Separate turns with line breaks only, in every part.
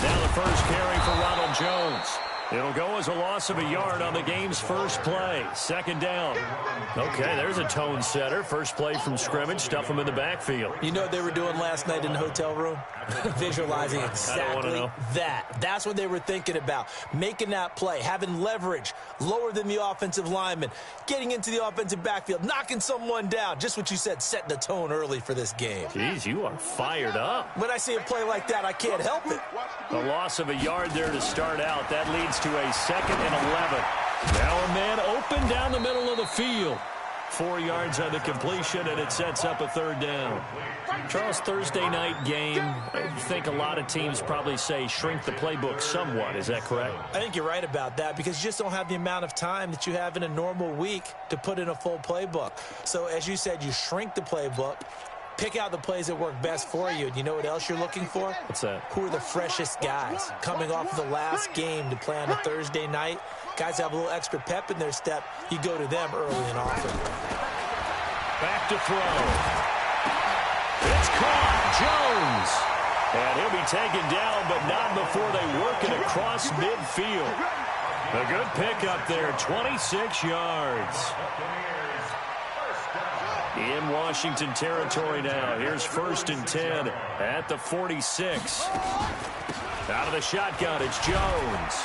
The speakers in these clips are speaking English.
Now the first carry for Ronald Jones. It'll go as a loss of a yard on the game's first play. Second down. Okay, there's a tone setter. First play from scrimmage. Stuff them in the backfield.
You know what they were doing last night in the hotel room? Visualizing exactly that. That's what they were thinking about. Making that play, having leverage, lower than the offensive lineman, getting into the offensive backfield, knocking someone down. Just what you said, setting the tone early for this game.
Jeez, you are fired up.
When I see a play like that, I can't help it.
A loss of a yard there to start out. That leads to a 2nd and 11. Now a man open down the middle of the field. 4 yards on the completion, and it sets up a 3rd down. Charles, Thursday night game, I think a lot of teams probably say shrink the playbook somewhat. Is that correct?
I think you're right about that because you just don't have the amount of time that you have in a normal week to put in a full playbook. So, as you said, you shrink the playbook, pick out the plays that work best for you. And you know what else you're looking for?
What's that? Who
are the freshest guys coming off of the last game to play on a Thursday night? Guys have a little extra pep in their step. You go to them early and often.
Back to throw. It's caught. Jones. And he'll be taken down, but not before they work it across midfield. A good pickup there, 26 yards. In Washington territory now. Here's 1st and 10 at the 46. Out of the shotgun, it's Jones.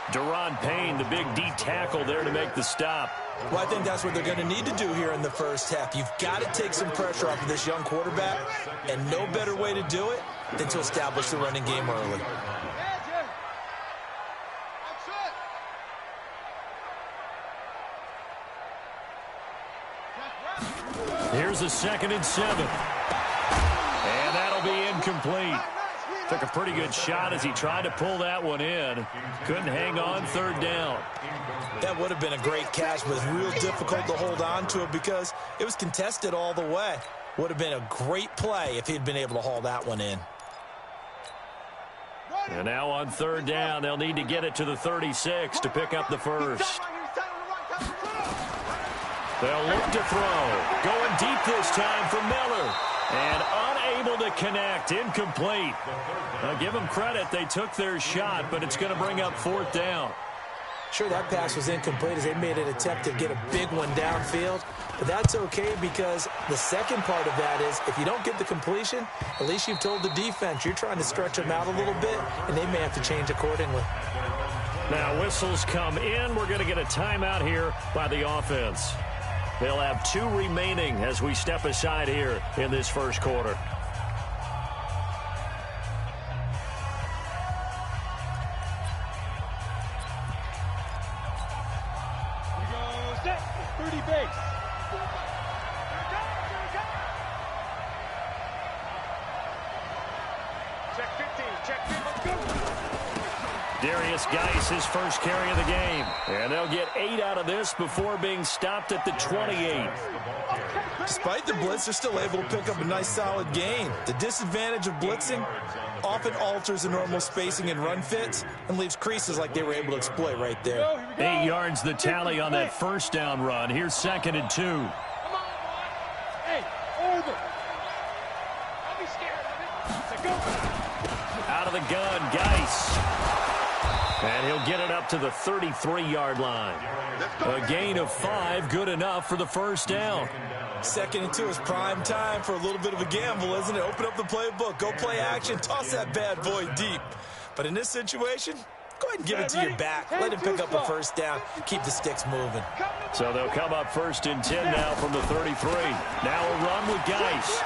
Deron Payne, the big D tackle there to make the stop.
Well, I think that's what they're going to need to do here in the first half. You've got to take some pressure off of this young quarterback, and no better way to do it than to establish the running game early.
Here's a 2nd and 7. And that'll be incomplete. Took a pretty good shot as he tried to pull that one in. Couldn't hang on 3rd down.
That would have been a great catch, but it's real difficult to hold on to it because it was contested all the way. Would have been a great play if he'd been able to haul that one in.
And now on 3rd down, they'll need to get it to the 36 to pick up the first. They'll look to throw. Going deep this time for Miller. And unable to connect. Incomplete. Now give them credit. They took their shot, but it's going to bring up 4th down.
Sure, that pass was incomplete as they made an attempt to get a big one downfield. But that's okay because the second part of that is if you don't get the completion, at least you've told the defense you're trying to stretch them out a little bit, and they may have to change accordingly.
Now whistles come in. We're going to get a timeout here by the offense. They'll have 2 remaining as we step aside here in this first quarter.
We go set, 30 base. Check 15, check 15, let's go.
Darius Geis, his first carry of the game. And they'll get 8 out of this before being stopped at the 28.
Despite the blitz, they're still able to pick up a nice, solid gain. The disadvantage of blitzing often alters the normal spacing and run fits and leaves creases like they were able to exploit right there.
8 yards the tally on that first down run. Here's 2nd and 2.
Come on, hey, over. Don't be scared of it. Go.
Out of the gun, Geis. And he'll get it up to the 33-yard line. A gain of 5, good enough for the first down.
2nd and 2 is prime time for a little bit of a gamble, isn't it? Open up the playbook, go play action, toss that bad boy deep. But in this situation, go ahead and give it to your back. Let him pick up a first down, keep the sticks moving.
So they'll come up 1st and 10 now from the 33. Now a run with Geis.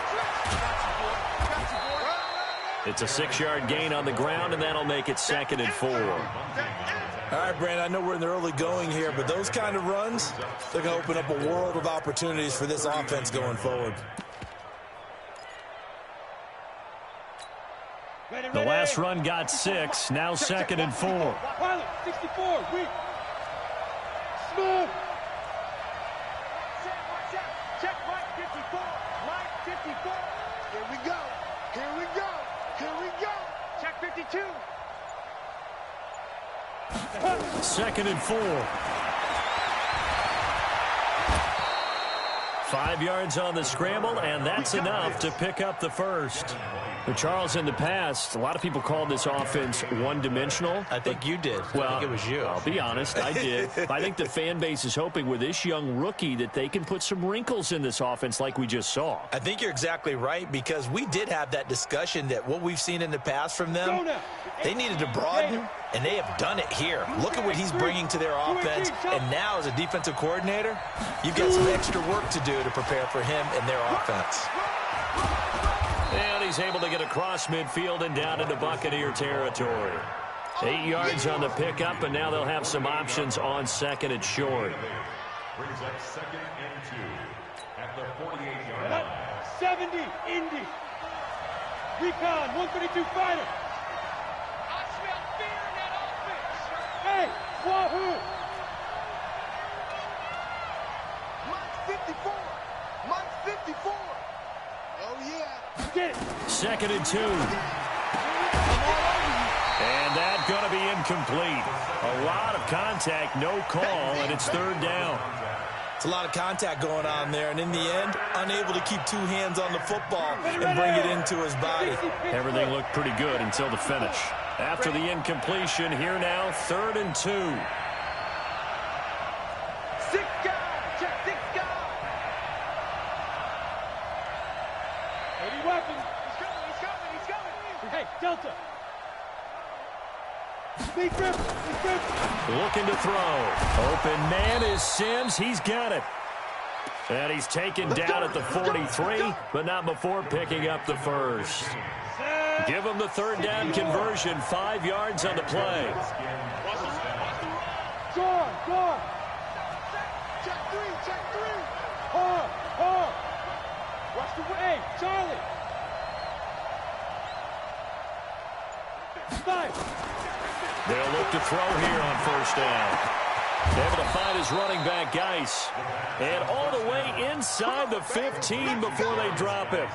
It's a 6-yard gain on the ground, and that'll make it 2nd and 4.
All right, Brandon, I know we're in the early going here, but those kind of runs, they're going to open up a world of opportunities for this offense going forward.
The last run got 6, now 2nd and 4.
64, we smooth. Check right 54, right 54. Here we go, here we go, here we go. Check 52.
2nd and 4. 5 yards on the scramble, and that's enough to pick up the first. But Charles, in the past, a lot of people called this offense one-dimensional.
I think you did.
Well,
I think it was you.
I'll be honest, I did. I think the fan base is hoping with this young rookie that they can put some wrinkles in this offense like we just saw.
I think you're exactly right, because we did have that discussion that what we've seen in the past from them, they needed to broaden, and they have done it here. Look at what he's bringing to their offense, and now as a defensive coordinator, you've got some extra work to do to prepare for him and their offense.
And he's able to get across midfield and down into Buccaneer territory. 8 yards on the pickup, and now they'll have some options on second and short.
Brings up 2nd and 2 at the 48-yard line.
70, Indy. Recon, 132 fighter. I smell fear in that offense. Hey, Wahoo. Mike 54. Mike 54. Oh, yeah. Get it.
2nd and 2. And that's going to be incomplete. A lot of contact, no call, and it's 3rd down.
It's a lot of contact going on there, and in the end, unable to keep 2 hands on the football and bring it into his body.
Everything looked pretty good until the finish. After the incompletion, here now, 3rd and 2.
6 guys. Check 6 guys. Heavy weapon. He's coming. He's coming. He's coming. Hey, Delta. Big grip. Big grip.
Looking to throw. Open man is Sims. He's got it. And he's taken down at the 43, but not before picking up the first. Give him the 3rd down conversion. 5 yards on the play.
Guard. Check 3. Check 3. Hard. Watch the way. Charlie. 5.
They'll look to throw here on 1st down. Able to find his running back, Geis. And all the way inside the 15 before they drop him.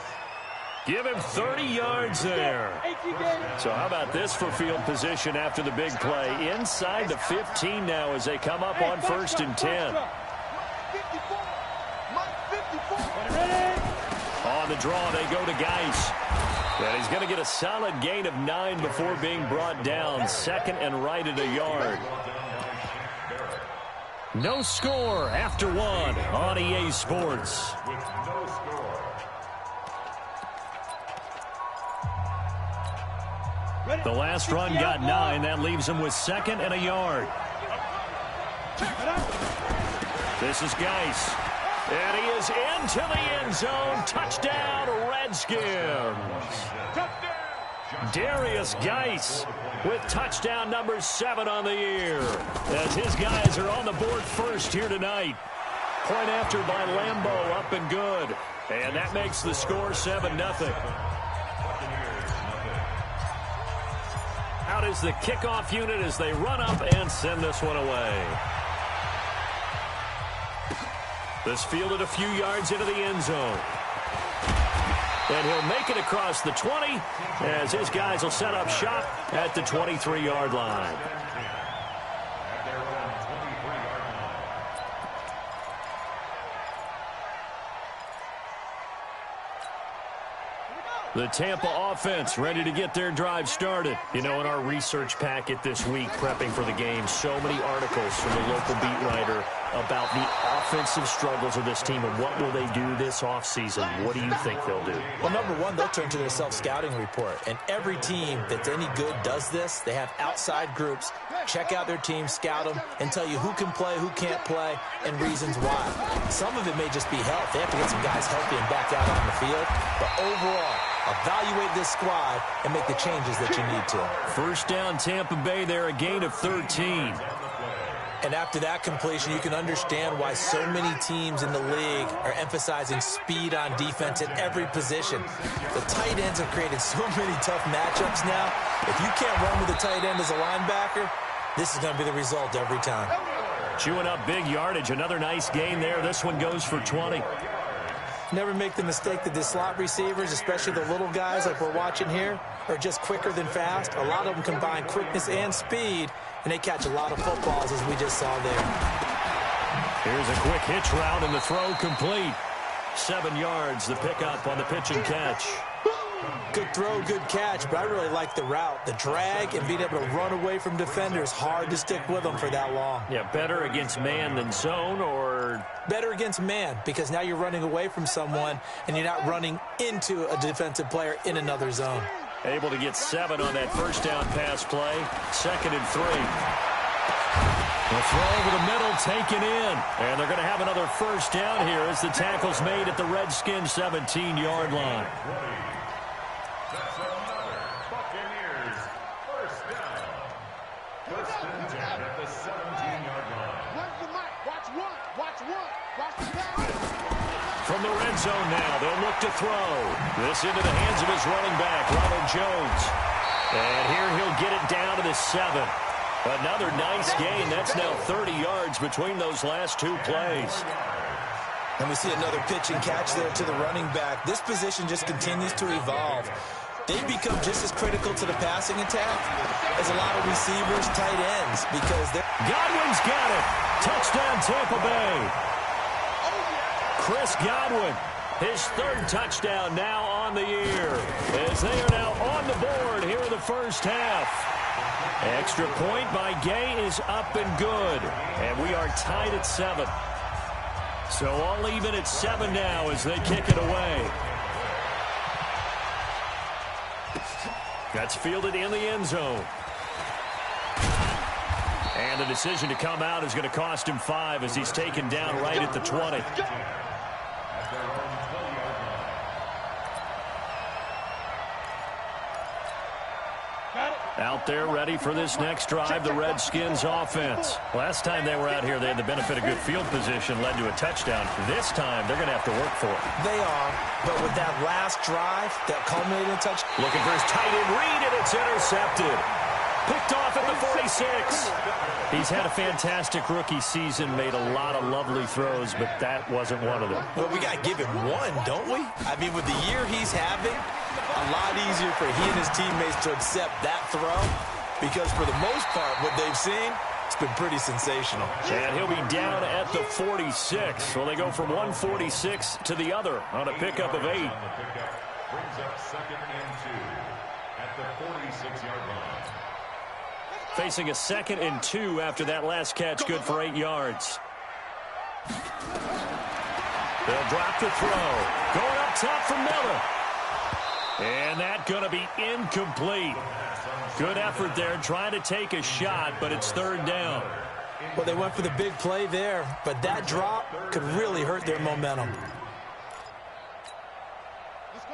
Give him 30 yards there. So how about this for field position after the big play? Inside the 15 now as they come up on 1st and 10. On the draw, they go to Geis. And he's going to get a solid gain of 9 before being brought down. 2nd and right at a yard. No score after 1 on EA Sports. The last run got 9. That leaves him with 2nd and a yard. This is Geis. And he is into the end zone. Touchdown, Redskins. Darius Geis with touchdown number 7 on the year. As his guys are on the board first here tonight. Point after by Lambeau, up and good. And that makes the score 7-0. Out is the kickoff unit as they run up and send this one away. This fielded a few yards into the end zone. And he'll make it across the 20 as his guys will set up shop at the 23-yard line. The Tampa offense ready to get their drive started. You know, in our research packet this week, prepping for the game, so many articles from the local beat writer about the offensive struggles of this team and what will they do this offseason. What do you think they'll do?
Well, number one, they'll turn to their self-scouting report. And every team that's any good does this. They have outside groups, check out their team, scout them, and tell you who can play, who can't play, and reasons why. Some of it may just be health. They have to get some guys healthy and back out on the field. But overall, evaluate this squad and make the changes that you need to.
First down, Tampa Bay there, a gain of 13.
And after that completion, you can understand why so many teams in the league are emphasizing speed on defense at every position. The tight ends have created so many tough matchups now. If you can't run with a tight end as a linebacker, this is going to be the result every time.
Chewing up big yardage. Another nice gain there. This one goes for 20.
Never make the mistake that the slot receivers, especially the little guys like we're watching here, are just quicker than fast. A lot of them combine quickness and speed, and they catch a lot of footballs, as we just saw there.
Here's a quick hitch route, and the throw complete. 7 yards, the pickup on the pitch and catch.
Good throw, good catch, but I really like the route. The drag and being able to run away from defenders, hard to stick with them for that long.
Yeah, better against man than zone, or?
Better against man, because now you're running away from someone and you're not running into a defensive player in another zone.
Able to get 7 on that first down pass play. 2nd and 3. The throw over the middle taken in. And they're going to have another first down here as the tackle's made at the Redskins 17-yard line.
That's another Buccaneers first down. First and 10 at the 17-yard line.
Where's the mic? Watch one. Watch one. Watch the down.
From the red zone now, they'll look to throw. This into the hands of his running back, Ronald Jones. And here he'll get it down to the 7. Another nice gain. That's now 30 yards between those last 2 plays.
And we see another pitch and catch there to the running back. This position just continues to evolve. They become just as critical to the passing attack as a lot of receivers, tight ends, because they're...
Godwin's got it. Touchdown, Tampa Bay. Chris Godwin, his 3rd touchdown now on the year, as they are now on the board here in the first half. Extra point by Gay is up and good, and we are tied at 7. So all even at 7 now as they kick it away. That's fielded in the end zone. And the decision to come out is going to cost him 5 as he's taken down right at the 20. Out there ready for this next drive, the Redskins offense. Last time they were out here, they had the benefit of good field position, led to a touchdown. This time, they're going to have to work for it.
They are, but with that last drive, that culminating touch.
Looking for his tight end read, and it's intercepted. Picked off at the 46. He's had a fantastic rookie season, made a lot of lovely throws, but that wasn't one of them.
Well, we got to give him one, don't we? I mean, with the year he's having, a lot easier for he and his teammates to accept that throw, because for the most part, what they've seen, it's been pretty sensational.
And he'll be down at the 46. Well, they go from 146 to the other on a pickup of 8.
Brings up 2nd and 2 at the 46-yard line.
Facing a 2nd and 2 after that last catch, good for 8 yards. They'll drop the throw. Going up top for Miller. And that going to be incomplete. Good effort there, trying to take a shot, but it's 3rd down.
Well, they went for the big play there, but that drop could really hurt their momentum.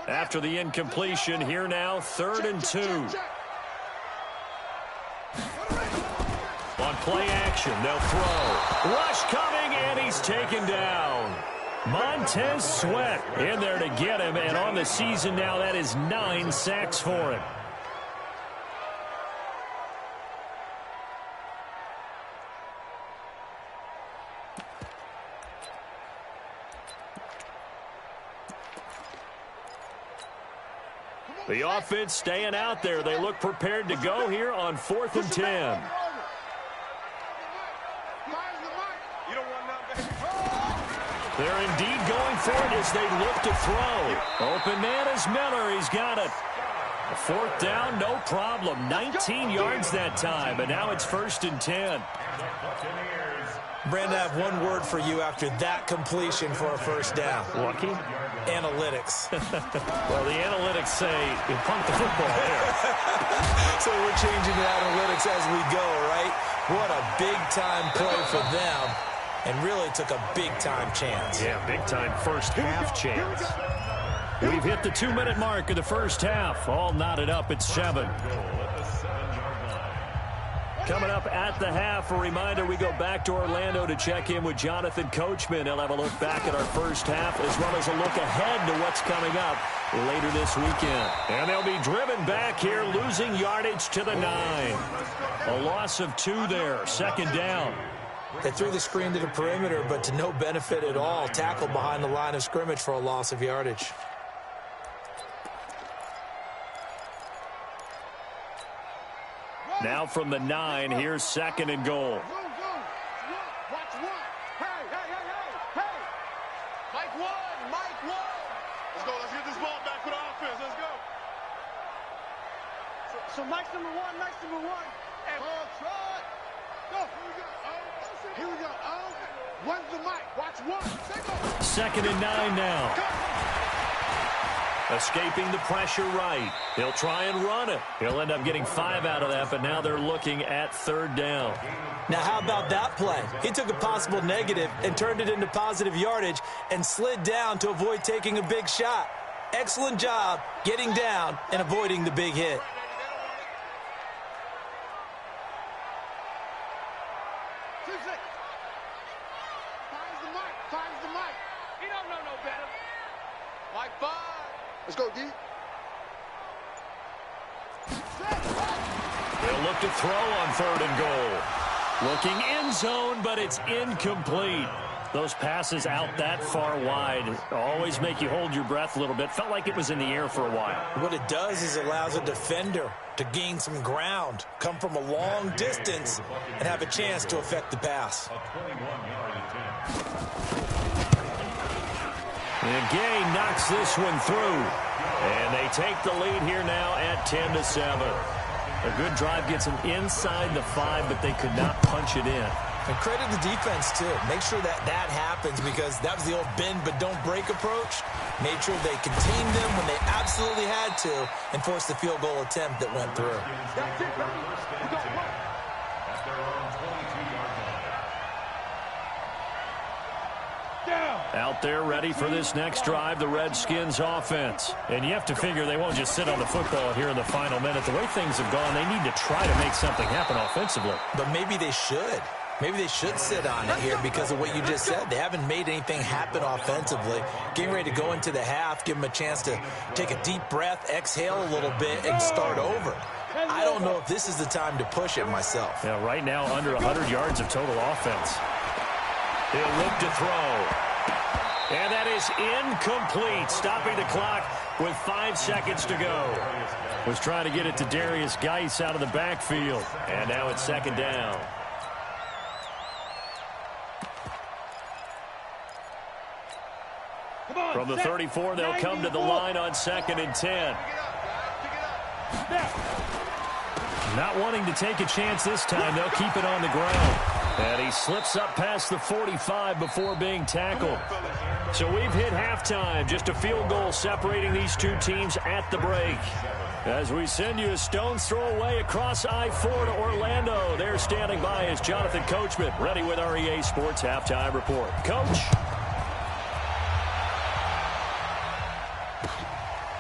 After the incompletion, here now, 3rd and 2. On play action, they'll throw. Rush coming, and he's taken down. Montez Sweat in there to get him, and on the season now, that is 9 sacks for him. The offense staying out there. They look prepared to go here on 4th and 10. They're indeed going for it as they look to throw. Open man is Miller. He's got it. 4th down, no problem. 19 yards that time, and now it's 1st and 10.
Brandon, I have one word for you after that completion for a 1st down.
Lucky?
Analytics.
Well, the analytics say you punt the football here.
So we're changing the analytics as we go, right? What a big-time play for them, and really took a big-time chance.
Yeah, big-time first half chance. We've hit the 2-minute mark of the first half. All knotted up at 7. Coming up at the half, a reminder, we go back to Orlando to check in with Jonathan Coachman. He'll have a look back at our first half as well as a look ahead to what's coming up later this weekend. And they'll be driven back here, losing yardage to the 9. A loss of 2 there, 2nd down.
They threw the screen to the perimeter, but to no benefit at all. Tackled behind the line of scrimmage for a loss of yardage.
Now from the 9, here's 2nd and goal.
Watch one. Hey, hey, hey, hey, hey. Mike 1, Mike So Mike's number one, Mike's number one. And go. Here we go. One's the mic. Watch one.
Second and 9 now. Escaping the pressure right. He'll try and run it. He'll end up getting 5 out of that, but now they're looking at third down.
Now, how about that play? He took a possible negative and turned it into positive yardage and slid down to avoid taking a big shot. Excellent job getting down and avoiding the big hit.
Finds the mic. He don't know no better. Mike 5. Let's go, D.
They'll look to throw on third and goal. Looking end zone, but it's incomplete. Those passes out that far wide always make you hold your breath a little bit. Felt like it was in the air for a while.
What it does is allows a defender to gain some ground, come from a long distance, and have a chance to affect the pass.
And Gay knocks this one through. And they take the lead here now at 10-7. A good drive gets them inside the 5, but they could not punch it in.
And credit the defense, too. Make sure that happens, because that was the old bend but don't break approach. Made sure they contained them when they absolutely had to and forced the field goal attempt that went through.
That's it, baby. We go work.
At their own 22-yard line.
Out there ready for this next drive, the Redskins offense. And you have to figure they won't just sit on the football here in the final minute. The way things have gone, they need to try to make something happen offensively.
But maybe they should. Maybe they should sit on it here because of what you just said. They haven't made anything happen offensively. Getting ready to go into the half, give them a chance to take a deep breath, exhale a little bit, and start over. I don't know if this is the time to push it myself.
Yeah, right now under 100 yards of total offense. He'll look to throw. And that is incomplete, stopping the clock with 5 seconds to go. Was trying to get it to Darius Geis out of the backfield. And now it's second down. From the 34, they'll come to the line on 2nd and 10. Not wanting to take a chance this time, they'll keep it on the ground. And he slips up past the 45 before being tackled. So we've hit halftime. Just a field goal separating these two teams at the break. As we send you a stone's throw away across I-4 to Orlando. There standing by is Jonathan Coachman, ready with our EA Sports Halftime Report. Coach.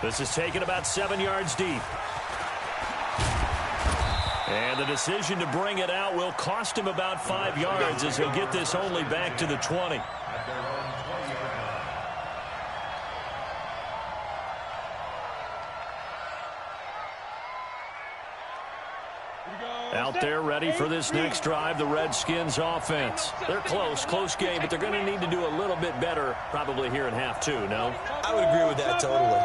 This is taken about 7 yards deep. And the decision to bring it out will cost him about 5 yards as he'll get this only back to the 20. Out there ready for this next drive, the Redskins offense. They're close game, but they're going to need to do a little bit better probably here in half 2, no?
I would agree with that totally.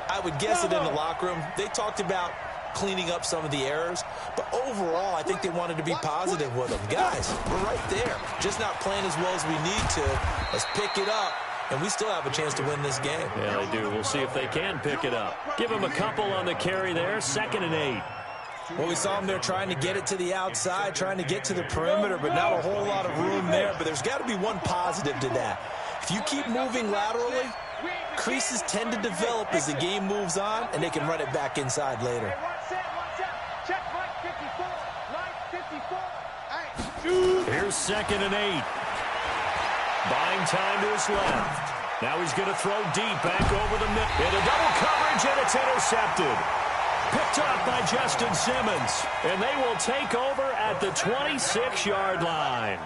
I would guess it in the locker room. They talked about cleaning up some of the errors, but overall, I think they wanted to be positive with them. Guys, we're right there. Just not playing as well as we need to. Let's pick it up, and we still have a chance to win this game.
Yeah, they do. We'll see if they can pick it up. Give them a couple on the carry there, 2nd and 8.
Well, we saw them there trying to get it to the outside, trying to get to the perimeter, but not a whole lot of room there. But there's got to be one positive to that. If you keep moving laterally, creases tend to develop as the game moves on, and they can run it back inside later.
Here's 2nd and 8. Buying time to his left. Now he's going to throw deep back over the middle. Into double coverage, and it's intercepted. Picked up by Justin Simmons. And they will take over at the 26-yard line.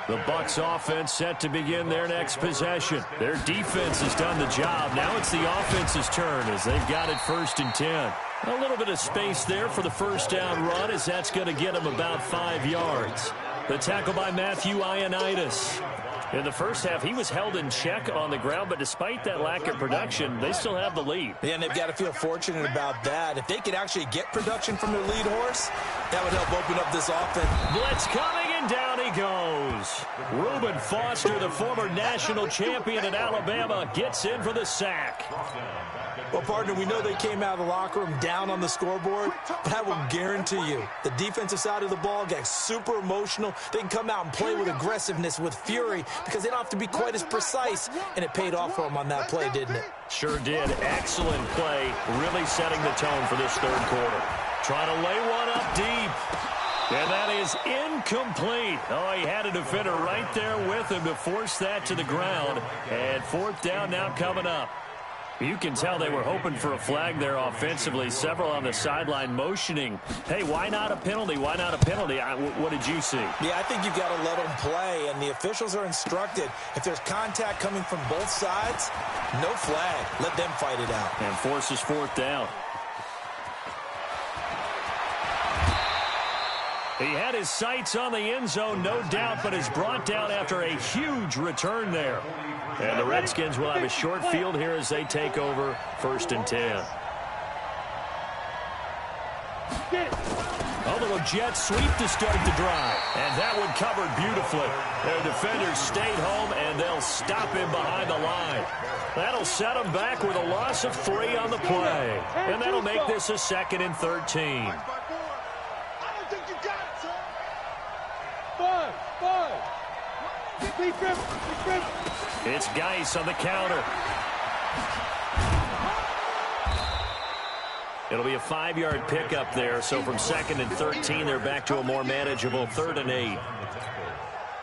The Bucs offense set to begin their next possession. Their defense has done the job. Now it's the offense's turn as they've got it 1st and 10. A little bit of space there for the first down run as that's going to get them about 5 yards. The tackle by Matthew Ioannidis. In the first half, he was held in check on the ground, but despite that lack of production, they still have the lead.
Yeah, and they've got to feel fortunate about that. If they could actually get production from their lead horse, that would help open up this offense.
Blitz coming And down he goes. Reuben Foster, the former national champion at Alabama, gets in for the sack.
Well, partner, we know they came out of the locker room down on the scoreboard, but I will guarantee you the defensive side of the ball gets super emotional. They can come out and play with aggressiveness, with fury, because they don't have to be quite as precise, and it paid off for them on that play, didn't it?
Sure did. Excellent play, really setting the tone for this third quarter. Trying to lay one up deep. And that is incomplete. Oh, he had a defender right there with him to force that to the ground. And fourth down now coming up. You can tell they were hoping for a flag there offensively. Several on the sideline motioning. Hey, why not a penalty? Why not a penalty? What did you see?
Yeah, I think you've got to let them play, and the officials are instructed. If there's contact coming from both sides, no flag. Let them fight it out.
And forces fourth down. He had his sights on the end zone, no doubt, but is brought down after a huge return there. And the Redskins will have a short field here as they take over 1st and 10. A little jet sweep to start the drive. And that one covered beautifully. Their defenders stayed home, and they'll stop him behind the line. That'll set them back with a loss of 3 on the play. And that'll make this a 2nd and 13. It's Geis on the counter. It'll be a 5-yard pickup there, so from 2nd and 13, they're back to a more manageable 3rd and 8.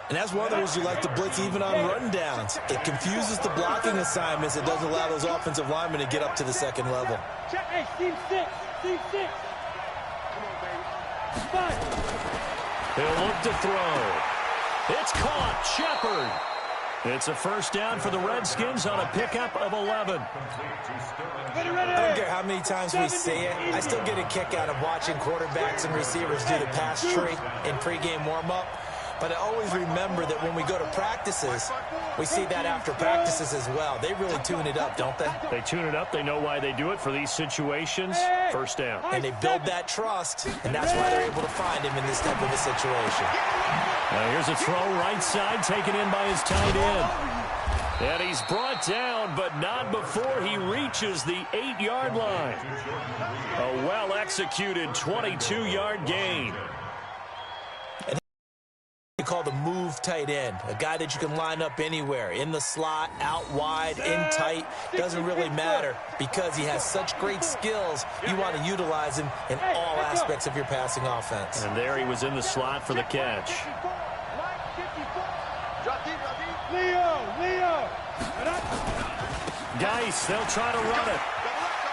And that's one of the reasons you like to blitz even on rundowns. It confuses the blocking assignments. It doesn't allow those offensive linemen to get up to the 2nd level.
Check, hey, team 6. Come on, baby. 5.
He'll look to throw. It's caught. Shepard. It's a first down for the Redskins on a pickup of 11.
I don't care how many times we see it. I still get a kick out of watching quarterbacks and receivers do the pass tree in pregame warm-up. But I always remember that when we go to practices, we see that after practices as well. They really tune it up, don't they?
They tune it up. They know why they do it for these situations. First down.
And they build that trust, and that's why they're able to find him in this type of a situation.
Now here's a throw right side taken in by his tight end. And he's brought down, but not before he reaches the 8-yard line. A well-executed 22-yard gain.
Called the move tight end, a guy that you can line up anywhere, in the slot, out wide, in tight, doesn't really matter because he has such great skills. You want to utilize him in all aspects of your passing offense.
And there he was in the slot for the catch.
Leo.
Geis, they'll try to run it.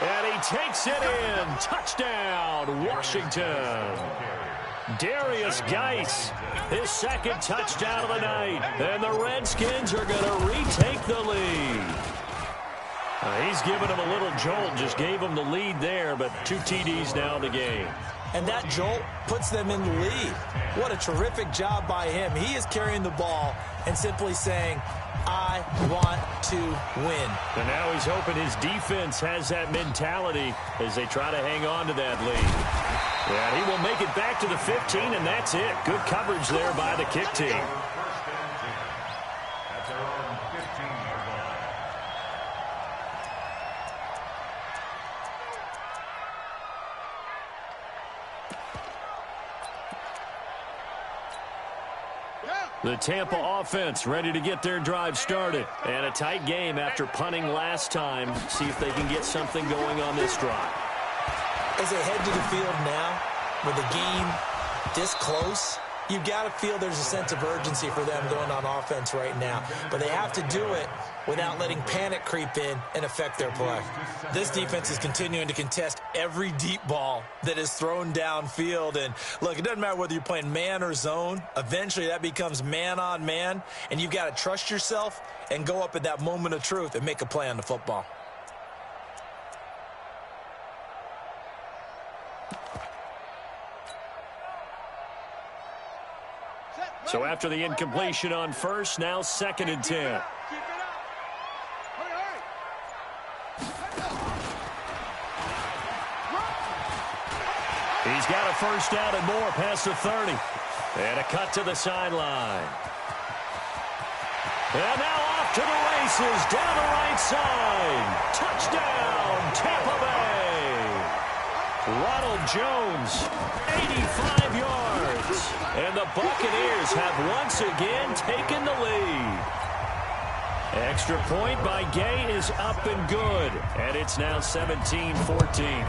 And he takes it in. Touchdown, Washington. Darius Geis, his 2nd touchdown of the night. And the Redskins are going to retake the lead. He's giving them a little jolt, just gave them the lead there, but 2 TDs now in the game.
And that jolt puts them in the lead. What a terrific job by him. He is carrying the ball and simply saying, I want to win.
And now he's hoping his defense has that mentality as they try to hang on to that lead. Yeah, he will make it back to the 15, and that's it. Good coverage there by the kick team. The Tampa offense ready to get their drive started. And a tight game after punting last time. See if they can get something going on this drive.
As they head to the field now, with the game this close, you've got to feel there's a sense of urgency for them going on offense right now. But they have to do it without letting panic creep in and affect their play. This defense is continuing to contest every deep ball that is thrown downfield. And, look, it doesn't matter whether you're playing man or zone. Eventually that becomes man on man, and you've got to trust yourself and go up at that moment of truth and make a play on the football.
So after the incompletion on first, now 2nd and 10. He's got a first down and more past the 30. And a cut to the sideline. And now off to the races, down the right side. Touchdown, Tampa Bay. Ronald Jones, 85 yards. And the Buccaneers have once again taken the lead. Extra point by Gay is up and good. And it's now 17-14.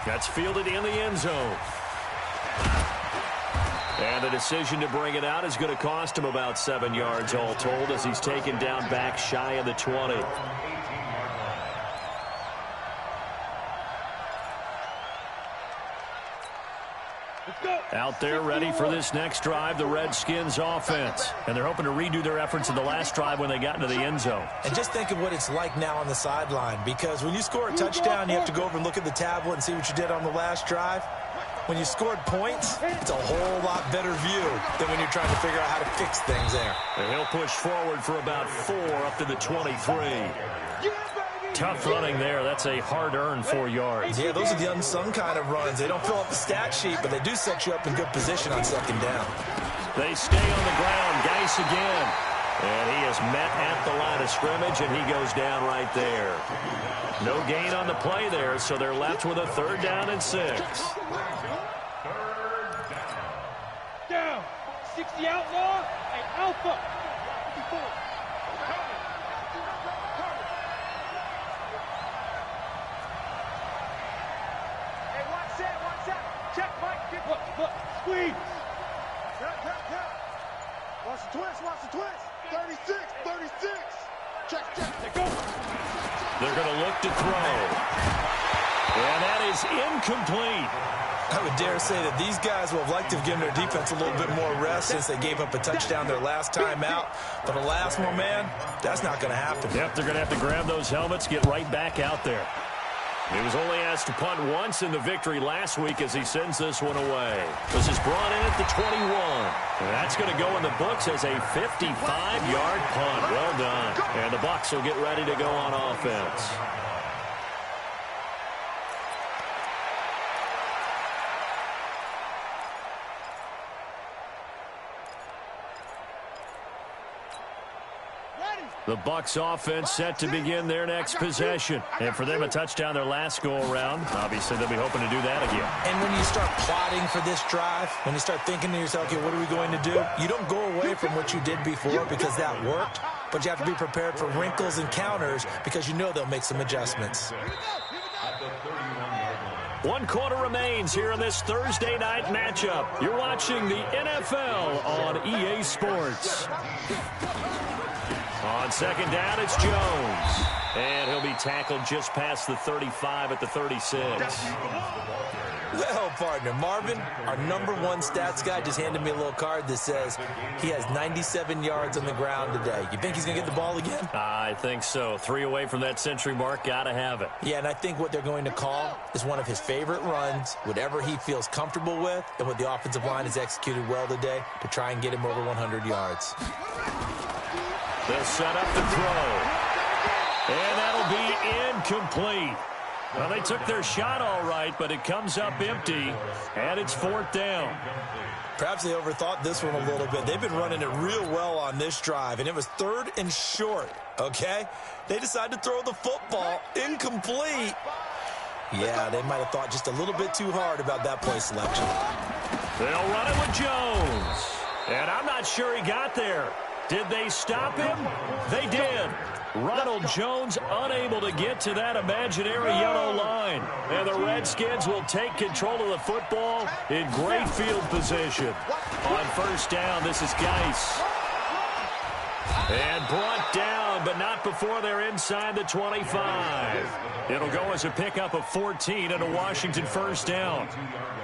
That's fielded in the end zone. And the decision to bring it out is going to cost him about 7 yards all told as he's taken down back shy of the 20. Out there ready for this next drive, the Redskins offense. And they're hoping to redo their efforts in the last drive when they got into the end zone.
And just think of what it's like now on the sideline, because when you score a touchdown, you have to go over and look at the tablet and see what you did on the last drive. When you scored points, it's a whole lot better view than when you're trying to figure out how to fix things there.
And he'll push forward for about 4 up to the 23. Tough running there. That's a hard-earned 4 yards.
Yeah, those are the unsung kind of runs. They don't fill up the stat sheet, but they do set you up in good position on second down.
They stay on the ground. Geis again. And he is met at the line of scrimmage, and he goes down right there. No gain on the play there, so they're left with a 3rd down and 6.
Down. 60 outlaw and alpha. 54. Check, Mike. Look. Squeeze. Watch the twist. 36. Check. They go.
They're going to look to throw. And that is incomplete.
I would dare say that these guys will have liked to have given their defense a little bit more rest since they gave up a touchdown their last time out. But alas, my man, that's not going to happen.
Yep, they're going to have to grab those helmets, get right back out there. He was only asked to punt once in the victory last week as he sends this one away. This is brought in at the 21. And that's going to go in the books as a 55-yard punt. Well done. And the Bucs will get ready to go on offense. The Bucs offense set to begin their next possession. And for them, a touchdown their last go-around. Obviously, they'll be hoping to do that again.
And when you start plotting for this drive, when you start thinking to yourself, okay, what are we going to do? You don't go away from what you did before because that worked, but you have to be prepared for wrinkles and counters because you know they'll make some adjustments.
1 quarter remains here in this Thursday night matchup. You're watching the NFL on EA Sports. On second down, it's Jones. And he'll be tackled just past the 35 at the 36.
Well, partner, Marvin, our #1 stats guy, just handed me a little card that says he has 97 yards on the ground today. You think he's going to get the ball again?
I think so. 3 away from that century mark. Got to have it.
Yeah, and I think what they're going to call is one of his favorite runs, whatever he feels comfortable with, and what the offensive line has executed well today to try and get him over 100 yards.
They'll set up the throw. And that'll be incomplete. Well, they took their shot all right, but it comes up empty, and it's 4th down.
Perhaps they overthought this one a little bit. They've been running it real well on this drive, and it was 3rd and short, okay? They decided to throw the football incomplete. Yeah, they might have thought just a little bit too hard about that play selection.
They'll run it with Jones. And I'm not sure he got there. Did they stop him? They did. Ronald Jones unable to get to that imaginary yellow line. And the Redskins will take control of the football in great field position. On 1st down, this is Geis. And brought down, but not before they're inside the 25. It'll go as a pickup of 14 and a Washington 1st down.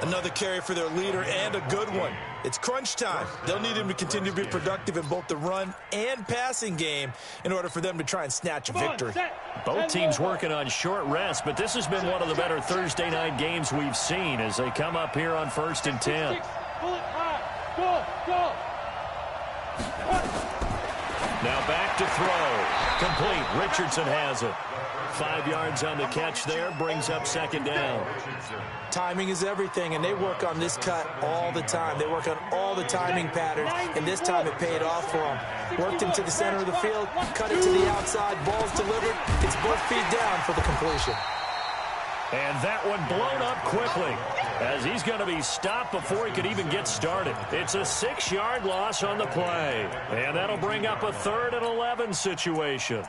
Another carry for their leader and a good one. It's crunch time. They'll need him to continue to be productive in both the run and passing game in order for them to try and snatch a victory.
Both teams working on short rest, but this has been one of the better Thursday night games we've seen as they come up here on 1st and 10. Now back to throw. Complete. Richardson has it. 5 yards on the catch there, brings up second down.
Timing is everything, and they work on this cut all the time. They work on all the timing patterns, and this time it paid off for them. Worked into the center of the field, cut it to the outside, ball's delivered. It's both feet down for the completion.
And that one blown up quickly as he's going to be stopped before he could even get started. It's a 6-yard loss on the play, and that'll bring up a 3rd and 11 situation.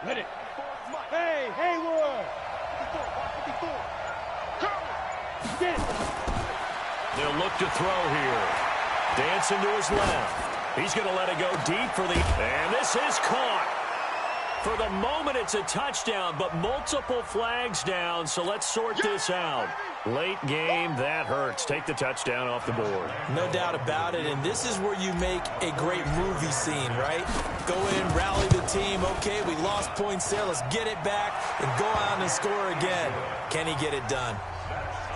Ready. Hey, Hayward. 54. Get it.
They'll look to throw here. Dancing to his left. He's going to let it go deep for the... And this is caught. For the moment, it's a touchdown, but multiple flags down, so let's sort this out. Late game, that hurts. Take the touchdown off the board.
No doubt about it, and this is where you make a great movie scene, right? Go in, rally the team. Okay, we lost points there. Let's get it back and go out and score again. Can he get it done?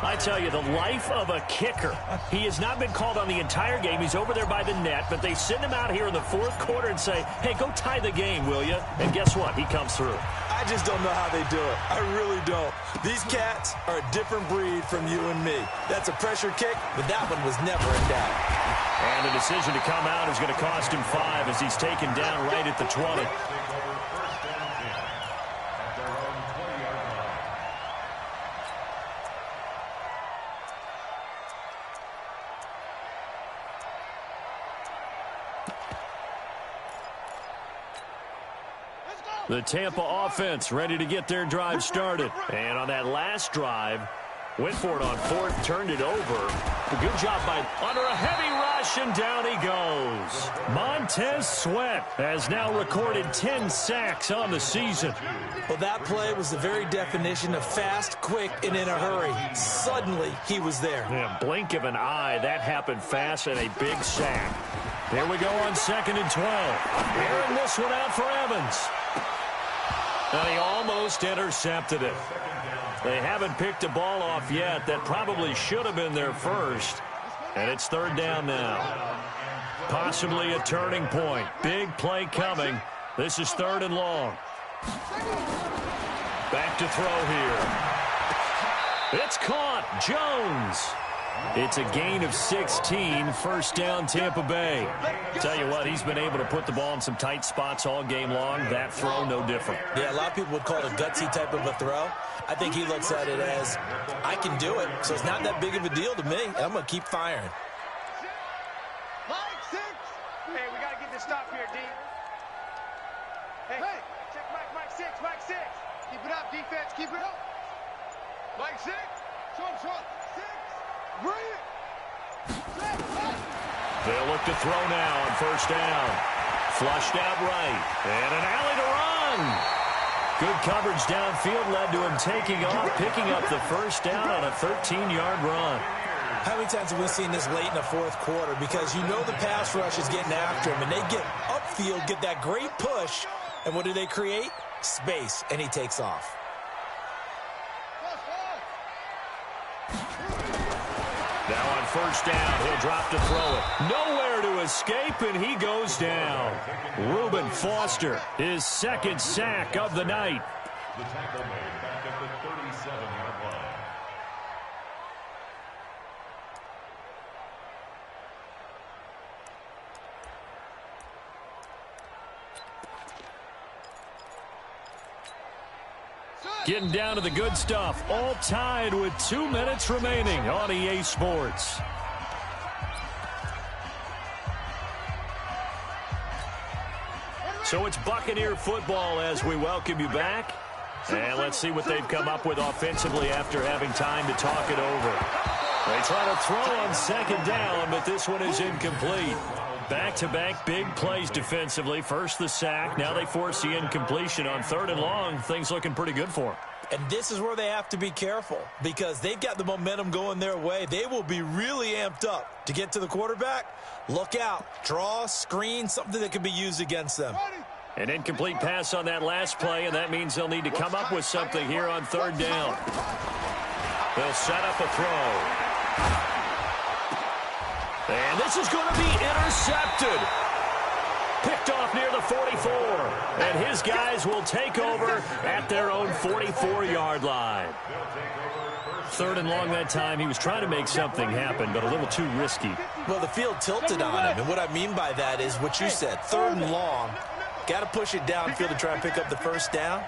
I tell you, the life of a kicker. He has not been called on the entire game. He's over there by the net, but they send him out here in the 4th quarter and say, hey, go tie the game, will you? And guess what? He comes through.
I just don't know how they do it. I really don't. These cats are a different breed from you and me. That's a pressure kick, but that one was never in doubt.
And the decision to come out is going to cost him 5 as he's taken down right at the 20. The Tampa offense ready to get their drive started. And on that last drive, went for it on 4th, turned it over. A good job by under a heavy rush, and down he goes. Montez Sweat has now recorded 10 sacks on the season.
Well, that play was the very definition of fast, quick, and in a hurry. Suddenly, he was there.
Yeah, blink of an eye, that happened fast, and a big sack. Here we go on 2nd and 12. Airing this one out for Evans. And he almost intercepted it. They haven't picked a ball off yet. That probably should have been their first. And it's 3rd down now. Possibly a turning point. Big play coming. This is 3rd and long. Back to throw here. It's caught. Jones. It's a gain of 16, 1st down Tampa Bay. Tell you what, he's been able to put the ball in some tight spots all game long. That throw, no different.
Yeah, a lot of people would call it a gutsy type of a throw. I think he looks at it as, I can do it, so it's not that big of a deal to me. I'm going to keep firing.
Mike 6. Hey, we got to get this stop here, D. Hey, check Mike 6, Mike 6. Keep it up, defense, keep it up. Mike 6. Short, 6. Bring it.
They'll look to throw now on 1st down. Flushed out right. And an alley to run. Good coverage downfield led to him taking off, picking up the 1st down on a 13-yard run.
How many times have we seen this late in the 4th quarter? Because you know the pass rush is getting after him, and they get upfield, get that great push, and what do they create? Space, and he takes off.
Now on 1st down, he'll drop to throw it. Nowhere to escape, and he goes down. Reuben Foster, his 2nd sack of the night.
The tackle made back at the 37-yard line.
Getting down to the good stuff. All tied with 2 minutes remaining on EA Sports. So it's Buccaneer football as we welcome you back. And let's see what they've come up with offensively after having time to talk it over. They try to throw on 2nd down, but this one is incomplete. Back-to-back big plays defensively. First the sack. Now they force the incompletion on 3rd and long. Things looking pretty good for them.
And this is where they have to be careful because they've got the momentum going their way. They will be really amped up to get to the quarterback. Look out. Draw, screen, something that can be used against them.
An incomplete pass on that last play, and that means they'll need to come up with something here on third down. They'll set up a throw. And this is going to be intercepted. Picked off near the 44. And his guys will take over at their own 44-yard line. Third and long that time. He was trying to make something happen, but a little too risky.
Well, the field tilted on him. And what I mean by that is what you said. Third and long. Got to push it downfield to try and pick up the first down.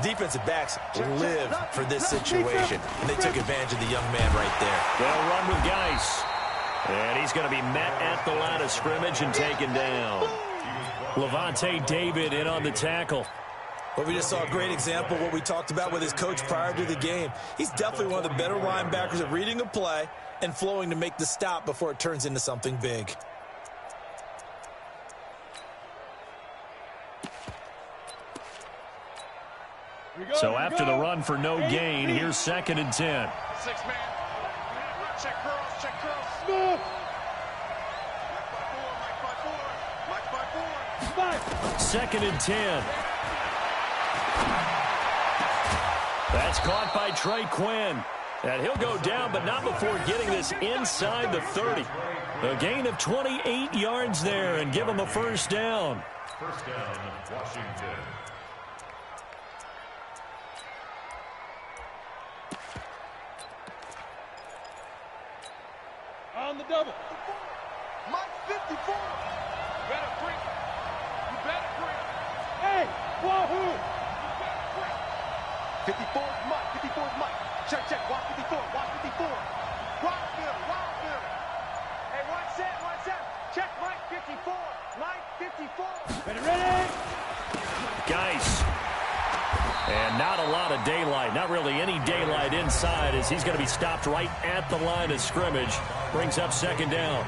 Defensive backs live for this situation. And they took advantage of the young man right there.
They'll run with Geis. And he's going to be met at the line of scrimmage and taken down. Levante David in on the tackle.
Well, we just saw a great example of what we talked about with his coach prior to the game. He's definitely one of the better linebackers at reading a play and flowing to make the stop before it turns into something big.
So after the run for no gain, here's 2nd and 10.
6-man. Check curls, check curls. Smooth. Mike by 4.
2nd and 10. That's caught by Trey Quinn. And he'll go down, but not before getting this inside the 30. A gain of 28 yards there and give him a first down.
First down, Washington.
On the double. Mike 54. You better break. You better break. Hey, wahoo. You better break. 54 is Mike. 54 is Mike. Check, check. Watch 54. Watch 54. Wild field. Wild field. Hey, watch that. Watch that. Check Mike 54. Mike 54. Ready, ready.
Geis. And not a lot of daylight. Not really any daylight inside as he's going to be stopped right at the line of scrimmage. Brings up 2nd down.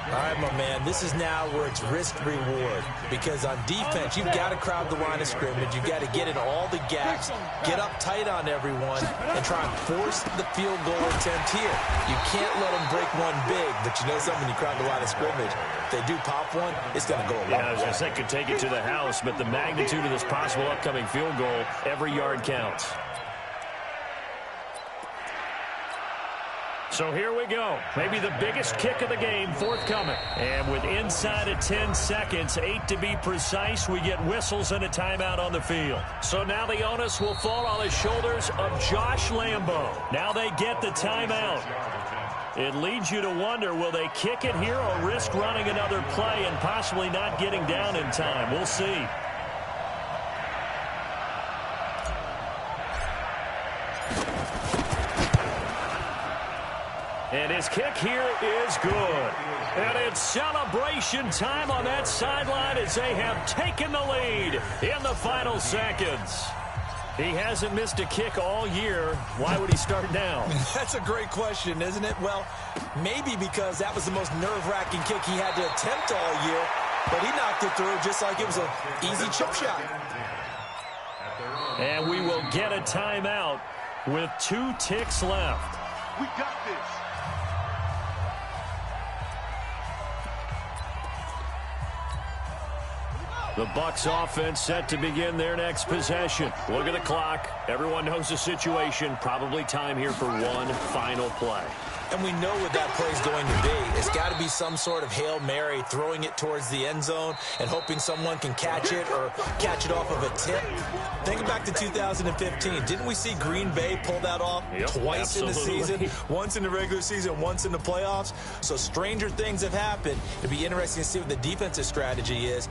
All right, my man, this is now where it's risk-reward. Because on defense, you've got to crowd the line of scrimmage. You've got to get in all the gaps, get up tight on everyone, and try and force the field goal attempt here. You can't let them break one big, but you know something, when you crowd the line of scrimmage, if they do pop one, it's going to go a long way.
I was going to say, could take it to the house, but the magnitude of this possible upcoming field goal, every yard counts. So here we go. Maybe the biggest kick of the game forthcoming. And with inside of 10 seconds, 8 to be precise, we get whistles and a timeout on the field. So now the onus will fall on the shoulders of Josh Lambo. Now they get the timeout. It leads you to wonder, will they kick it here or risk running another play and possibly not getting down in time? We'll see. And his kick here is good. And it's celebration time on that sideline as they have taken the lead in the final seconds. He hasn't missed a kick all year. Why would he start now?
That's a great question, isn't it? Well, maybe because that was the most nerve-wracking kick he had to attempt all year, but he knocked it through just like it was an easy chip shot.
And we will get a timeout with 2 ticks left.
We got this.
The Bucs offense set to begin their next possession. Look at the clock. Everyone knows the situation. Probably time here for one final play.
And we know what that play is going to be. It's got to be some sort of Hail Mary, throwing it towards the end zone and hoping someone can catch it or catch it off of a tip. Think back to 2015. Didn't we see Green Bay pull that off twice in the season? Once in the regular season, once in the playoffs. So stranger things have happened. It'll be interesting to see what the defensive strategy is.